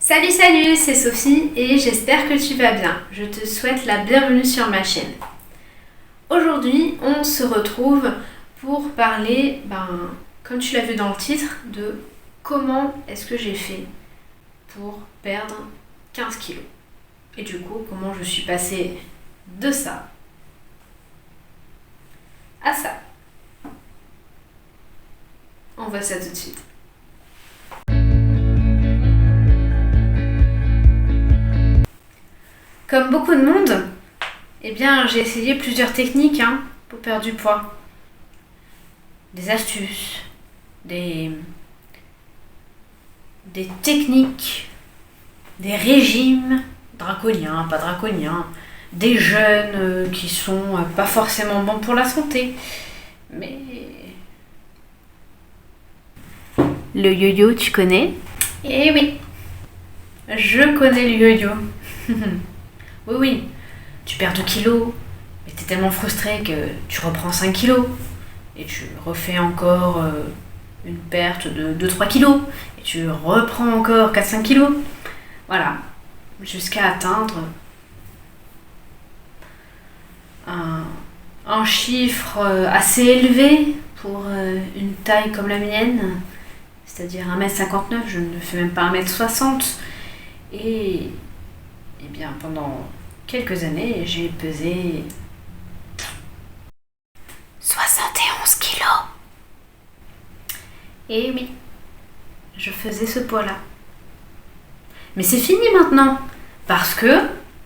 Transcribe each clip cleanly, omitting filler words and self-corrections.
Salut, c'est Sophie et j'espère que tu vas bien. Je te souhaite la bienvenue sur ma chaîne. Aujourd'hui, on se retrouve pour parler, comme tu l'as vu dans le titre, de comment est-ce que j'ai fait pour perdre 15 kilos. Et du coup, comment je suis passée de ça à ça. On voit ça tout de suite. Comme beaucoup de monde, j'ai essayé plusieurs techniques pour perdre du poids. Des astuces, des techniques, des régimes, draconiens, pas draconiens, des jeûnes qui sont pas forcément bons pour la santé. Mais le yo-yo, tu connais ? Eh oui, je connais le yo-yo. Oui, tu perds 2 kilos, mais t'es tellement frustré que tu reprends 5 kilos, et tu refais encore une perte de 2-3 kilos, et tu reprends encore 4-5 kilos. Voilà, jusqu'à atteindre un chiffre assez élevé pour une taille comme la mienne, c'est-à-dire 1m59, je ne fais même pas 1m60, et pendant quelques années, j'ai pesé 71 kilos. Et oui, je faisais ce poids-là. Mais c'est fini maintenant, parce que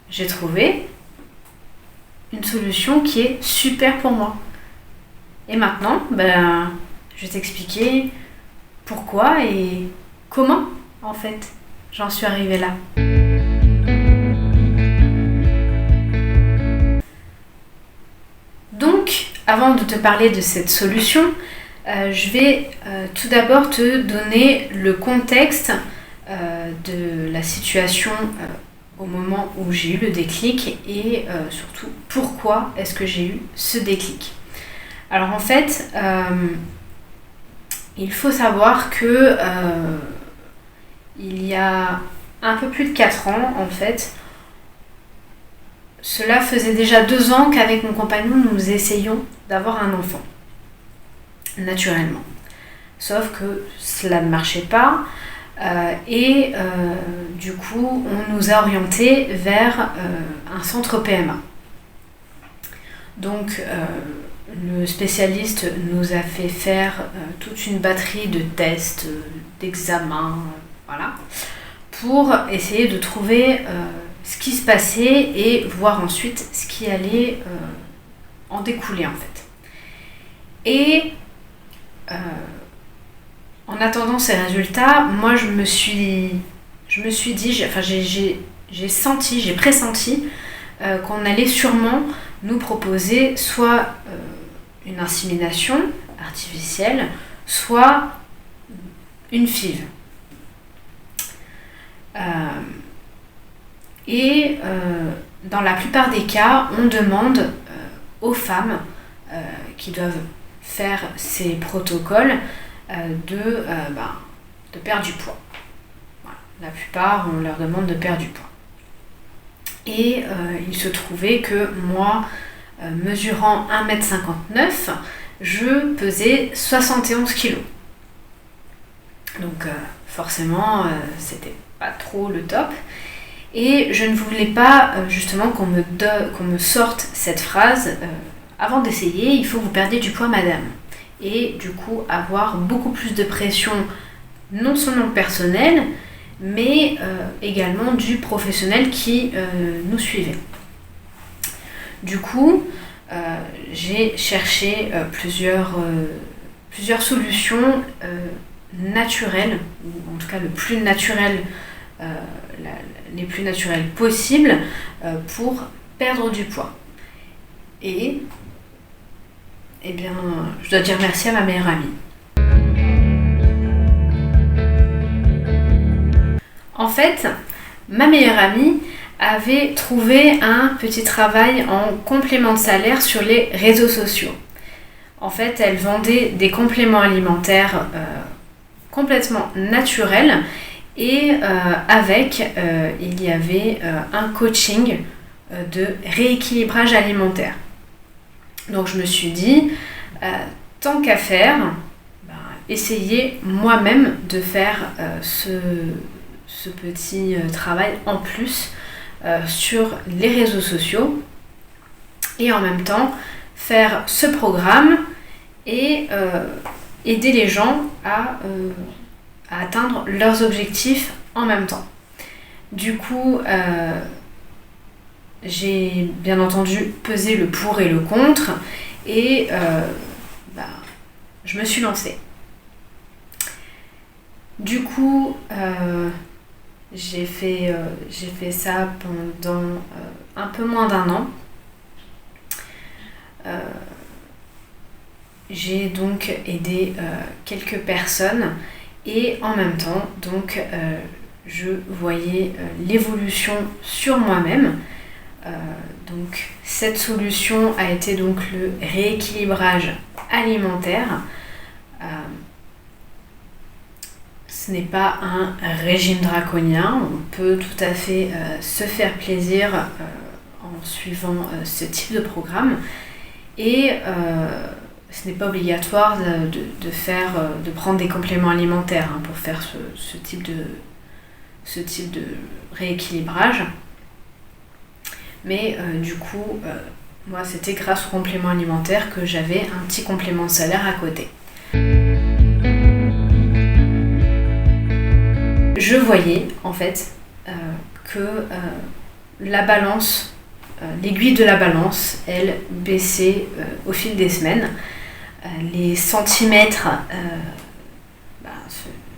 j'ai trouvé une solution qui est super pour moi. Et maintenant, je vais t'expliquer pourquoi et comment, en fait, j'en suis arrivée là. Donc, avant de te parler de cette solution, je vais tout d'abord te donner le contexte de la situation au moment où j'ai eu le déclic et surtout pourquoi est-ce que j'ai eu ce déclic. Alors en fait, il faut savoir que il y a un peu plus de 4 ans en fait, cela faisait déjà 2 ans qu'avec mon compagnon, nous essayions d'avoir un enfant, naturellement. Sauf que cela ne marchait pas du coup, on nous a orientés vers un centre PMA. Donc, le spécialiste nous a fait faire toute une batterie de tests, d'examens, pour essayer de trouver ce qui se passait et voir ensuite ce qui allait en découler en fait. Et en attendant ces résultats, moi je me suis dit, j'ai pressenti qu'on allait sûrement nous proposer soit une insémination artificielle, soit une FIV. Dans la plupart des cas, on demande aux femmes qui doivent faire ces protocoles de perdre du poids. Voilà. La plupart, on leur demande de perdre du poids. Et il se trouvait que moi, mesurant 1m59, je pesais 71 kg. Donc forcément, c'était pas trop le top. Et je ne voulais pas justement qu'on me sorte cette phrase avant d'essayer, il faut que vous perdiez du poids madame. Et du coup avoir beaucoup plus de pression, non seulement personnelle, mais également du professionnel qui nous suivait. Du coup, j'ai cherché plusieurs solutions naturelles, ou en tout cas le plus naturel les plus naturelles possibles pour perdre du poids. Et je dois dire merci à ma meilleure amie. En fait, ma meilleure amie avait trouvé un petit travail en complément de salaire sur les réseaux sociaux. En fait, elle vendait des compléments alimentaires complètement naturels Et il y avait un coaching de rééquilibrage alimentaire. Donc je me suis dit, tant qu'à faire, essayer moi-même de faire ce petit travail en plus sur les réseaux sociaux et en même temps faire ce programme et aider les gens à atteindre leurs objectifs en même temps. Du coup, j'ai bien entendu pesé le pour et le contre et je me suis lancée. Du coup, j'ai fait ça pendant un peu moins d'un an. J'ai donc aidé quelques personnes et en même temps, donc, je voyais l'évolution sur moi-même. Donc, cette solution a été donc le rééquilibrage alimentaire. Ce n'est pas un régime draconien, on peut tout à fait se faire plaisir en suivant ce type de programme et ce n'est pas obligatoire de prendre des compléments alimentaires pour faire ce type de rééquilibrage. Mais du coup, moi c'était grâce aux compléments alimentaires que j'avais un petit complément de salaire à côté. Je voyais en fait que la balance, l'aiguille de la balance, elle baissait au fil des semaines. Les centimètres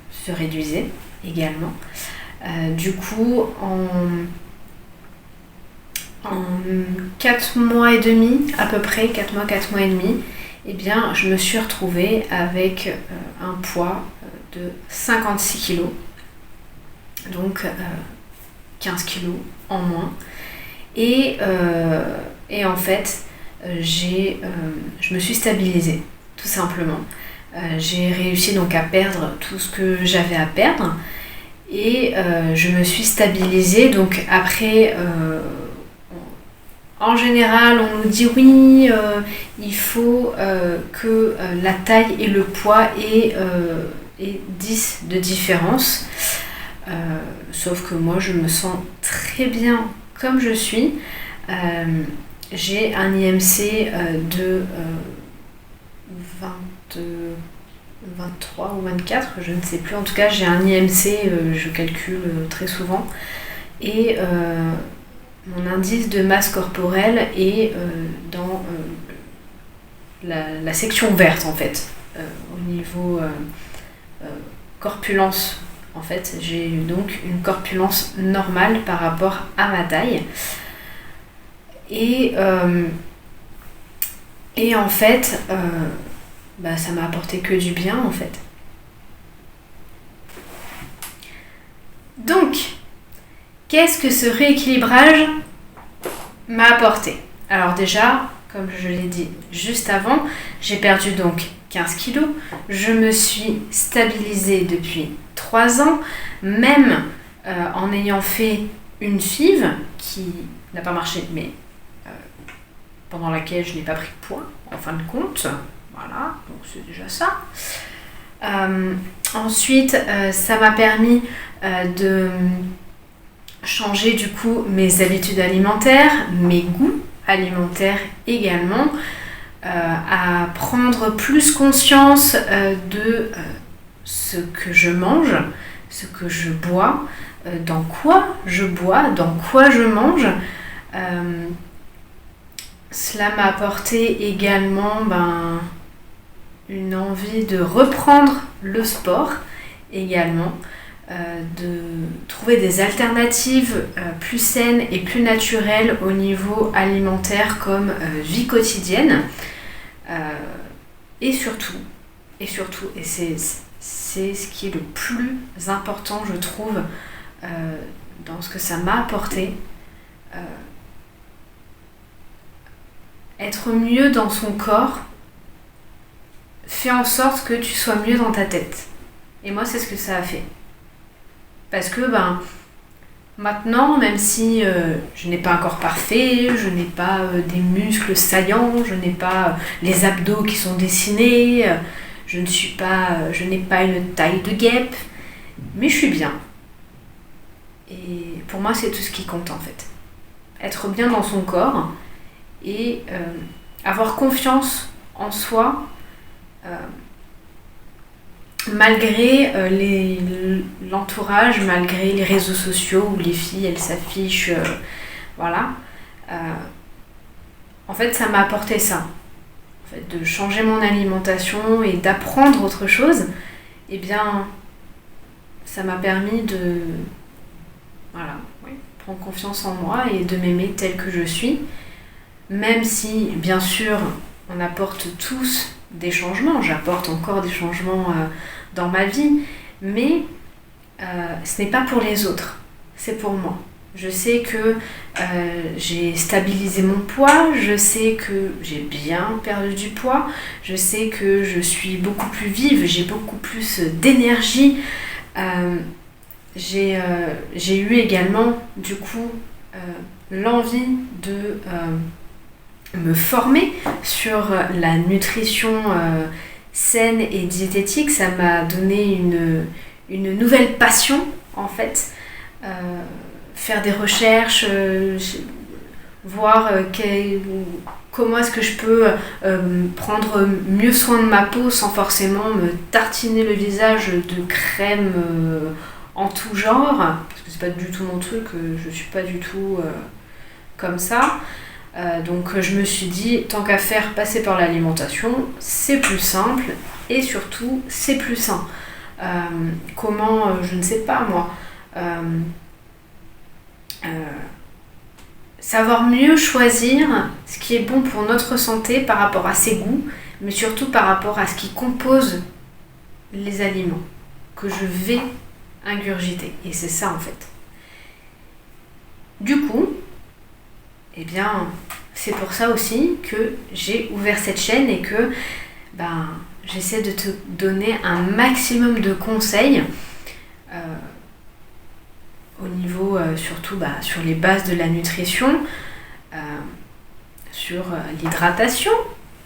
se réduisaient également. Du coup, en 4 mois et demi, à peu près, 4 mois et demi, eh bien, je me suis retrouvée avec un poids de 56 kg. Donc 15 kilos en moins. Et en fait, je me suis stabilisée, tout simplement. J'ai réussi donc à perdre tout ce que j'avais à perdre. Et je me suis stabilisée. Donc après, en général, on nous dit oui, il faut que la taille et le poids aient 10 de différence. Sauf que moi je me sens très bien comme je suis. J'ai un IMC de 23 ou 24, je ne sais plus. En tout cas, j'ai un IMC, je calcule très souvent. Et mon indice de masse corporelle est dans la section verte en fait. Au niveau corpulence. En fait, j'ai donc une corpulence normale par rapport à ma taille. Et en fait, ça m'a apporté que du bien, en fait. Donc, qu'est-ce que ce rééquilibrage m'a apporté ? Alors déjà, comme je l'ai dit juste avant, j'ai perdu donc 15 kilos. Je me suis stabilisée depuis 3 ans, même en ayant fait une FIV qui n'a pas marché, mais pendant laquelle je n'ai pas pris de poids, en fin de compte. Voilà, donc c'est déjà ça. Ensuite, ça m'a permis de changer du coup mes habitudes alimentaires, mes goûts alimentaires également, à prendre plus conscience de ce que je mange, ce que je bois, dans quoi je bois, dans quoi je mange. Cela m'a apporté également une envie de reprendre le sport également, de trouver des alternatives plus saines et plus naturelles au niveau alimentaire comme vie quotidienne. Et surtout, et c'est ce qui est le plus important, je trouve, dans ce que ça m'a apporté, être mieux dans son corps fait en sorte que tu sois mieux dans ta tête. Et moi, c'est ce que ça a fait. Parce que maintenant, même si je n'ai pas un corps parfait, je n'ai pas des muscles saillants, je n'ai pas les abdos qui sont dessinés, je n'ai pas une taille de guêpe, mais je suis bien. Et pour moi, c'est tout ce qui compte en fait. Être bien dans son corps et avoir confiance en soi malgré l'entourage, malgré les réseaux sociaux où les filles elles s'affichent, voilà. En fait, ça m'a apporté ça. En fait, de changer mon alimentation et d'apprendre autre chose, eh bien, ça m'a permis de prendre confiance en moi et de m'aimer telle que je suis. Même si, bien sûr, on apporte tous des changements, j'apporte encore des changements dans ma vie, mais ce n'est pas pour les autres, c'est pour moi. Je sais que j'ai stabilisé mon poids, je sais que j'ai bien perdu du poids, je sais que je suis beaucoup plus vive, j'ai beaucoup plus d'énergie. J'ai eu également, du coup, l'envie de me former sur la nutrition saine et diététique. Ça m'a donné une nouvelle passion, en fait. Faire des recherches, voir comment est-ce que je peux prendre mieux soin de ma peau sans forcément me tartiner le visage de crème en tout genre, parce que c'est pas du tout mon truc, je suis pas du tout comme ça. Donc je me suis dit, tant qu'à faire, passer par l'alimentation, c'est plus simple et surtout c'est plus sain. Comment, je ne sais pas moi, savoir mieux choisir ce qui est bon pour notre santé par rapport à ses goûts, mais surtout par rapport à ce qui compose les aliments que je vais ingurgiter. Et c'est ça en fait. Du coup, eh bien, c'est pour ça aussi que j'ai ouvert cette chaîne et que j'essaie de te donner un maximum de conseils au niveau surtout sur les bases de la nutrition, sur l'hydratation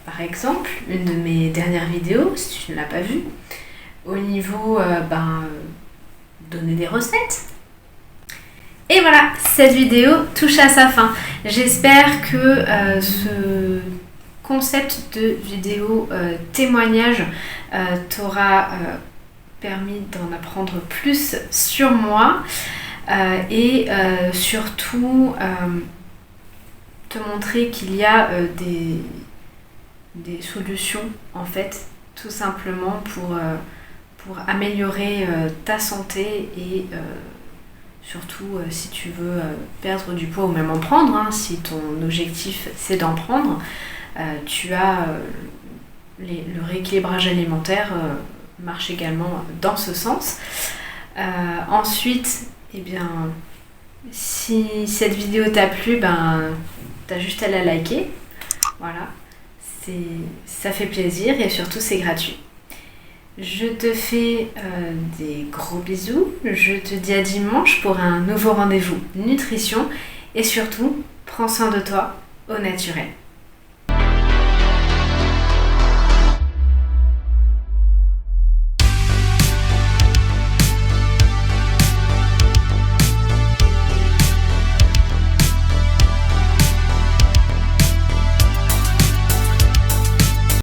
par exemple, une de mes dernières vidéos si tu ne l'as pas vue, au niveau donner des recettes. Et voilà, cette vidéo touche à sa fin. J'espère que ce concept de vidéo témoignage t'aura permis d'en apprendre plus sur moi et surtout te montrer qu'il y a des solutions en fait, tout simplement pour améliorer ta santé et surtout si tu veux perdre du poids ou même en prendre, si ton objectif c'est d'en prendre, tu as le rééquilibrage alimentaire marche également dans ce sens. Ensuite, eh bien, si cette vidéo t'a plu, t'as juste à la liker. Voilà, ça fait plaisir et surtout c'est gratuit. Je te fais des gros bisous. Je te dis à dimanche pour un nouveau rendez-vous nutrition. Et surtout, prends soin de toi au naturel.